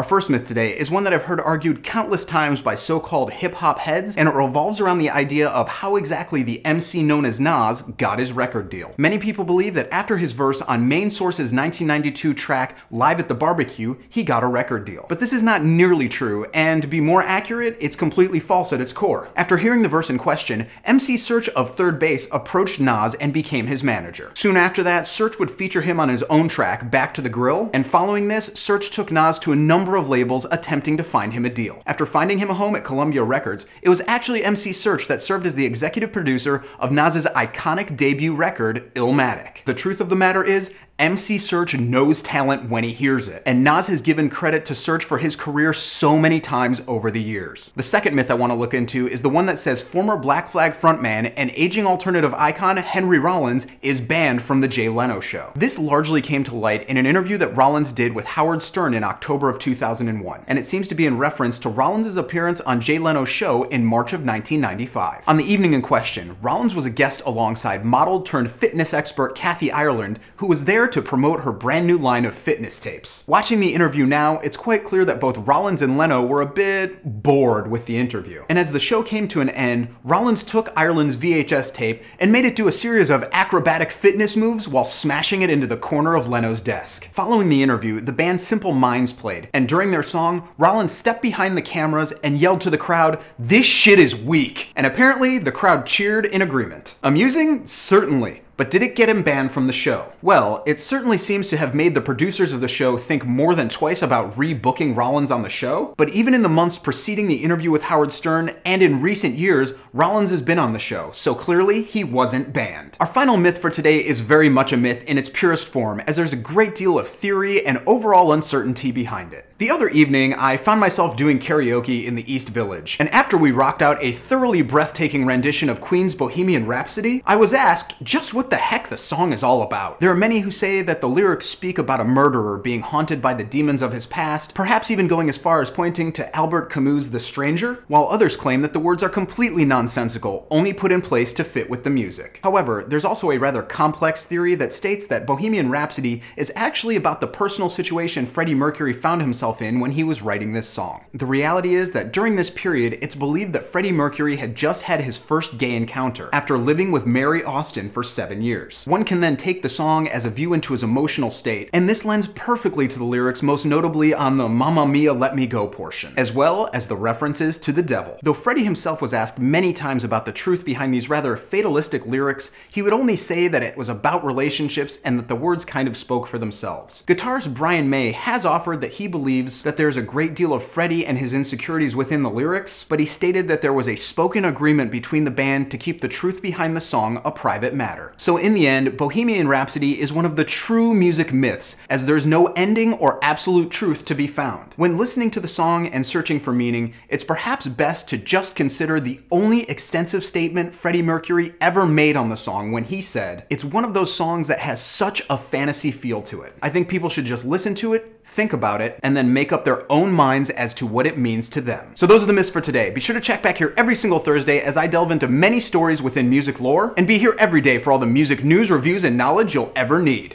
first myth today is one that I've heard argued countless times by so-called hip-hop heads, and it revolves around the idea of how exactly the MC known as Nas got his record deal. Many people believe that after his verse on Main Source's 1992 track Live at the Barbecue, he got a record deal. But this is not nearly true, and to be more accurate, it's completely false at its core. After hearing the verse in question, MC Serch of Third Base approached Nas and became his manager. Soon after that, Serch would feature him on his own track, Back to the Grill, and following this, Serch took Nas to a number of labels attempting to find him a deal. After finding him a home at Columbia Records, it was actually MC Serch that served as the executive producer of Nas's iconic debut record, Illmatic. The truth of the matter is, MC Serch knows talent when he hears it, and Nas has given credit to Serch for his career so many times over the years. The second myth I want to look into is the one that says former Black Flag frontman and aging alternative icon Henry Rollins is banned from the Jay Leno show. This largely came to light in an interview that Rollins did with Howard Stern in October of 2001, and it seems to be in reference to Rollins' appearance on Jay Leno's show in March of 1995. On the evening in question, Rollins was a guest alongside model turned fitness expert Kathy Ireland, who was there to promote her brand new line of fitness tapes. Watching the interview now, it's quite clear that both Rollins and Leno were a bit bored with the interview. And as the show came to an end, Rollins took Ireland's VHS tape and made it do a series of acrobatic fitness moves while smashing it into the corner of Leno's desk. Following the interview, the band Simple Minds played, and during their song, Rollins stepped behind the cameras and yelled to the crowd, "This shit is weak!" And apparently, the crowd cheered in agreement. Amusing? Certainly. But did it get him banned from the show? Well, it certainly seems to have made the producers of the show think more than twice about rebooking Rollins on the show, but even in the months preceding the interview with Howard Stern, and in recent years, Rollins has been on the show, so clearly he wasn't banned. Our final myth for today is very much a myth in its purest form, as there's a great deal of theory and overall uncertainty behind it. The other evening, I found myself doing karaoke in the East Village, and after we rocked out a thoroughly breathtaking rendition of Queen's Bohemian Rhapsody, I was asked just what the heck the song is all about. There are many who say that the lyrics speak about a murderer being haunted by the demons of his past, perhaps even going as far as pointing to Albert Camus' The Stranger, while others claim that the words are completely nonsensical, only put in place to fit with the music. However, there's also a rather complex theory that states that Bohemian Rhapsody is actually about the personal situation Freddie Mercury found himself in when he was writing this song. The reality is that during this period, it's believed that Freddie Mercury had just had his first gay encounter after living with Mary Austin for 7 years. One can then take the song as a view into his emotional state, and this lends perfectly to the lyrics, most notably on the Mamma Mia Let Me Go portion, as well as the references to the devil. Though Freddie himself was asked many times about the truth behind these rather fatalistic lyrics, he would only say that it was about relationships and that the words kind of spoke for themselves. Guitarist Brian May has offered that he believes that there's a great deal of Freddie and his insecurities within the lyrics, but he stated that there was a spoken agreement between the band to keep the truth behind the song a private matter. So in the end, Bohemian Rhapsody is one of the true music myths, as there's no ending or absolute truth to be found. When listening to the song and searching for meaning, it's perhaps best to just consider the only extensive statement Freddie Mercury ever made on the song when he said, "It's one of those songs that has such a fantasy feel to it." I think people should just listen to it, think about it, and then make up their own minds as to what it means to them. So those are the myths for today. Be sure to check back here every single Thursday as I delve into many stories within music lore, and be here every day for all the music news, reviews, and knowledge you'll ever need.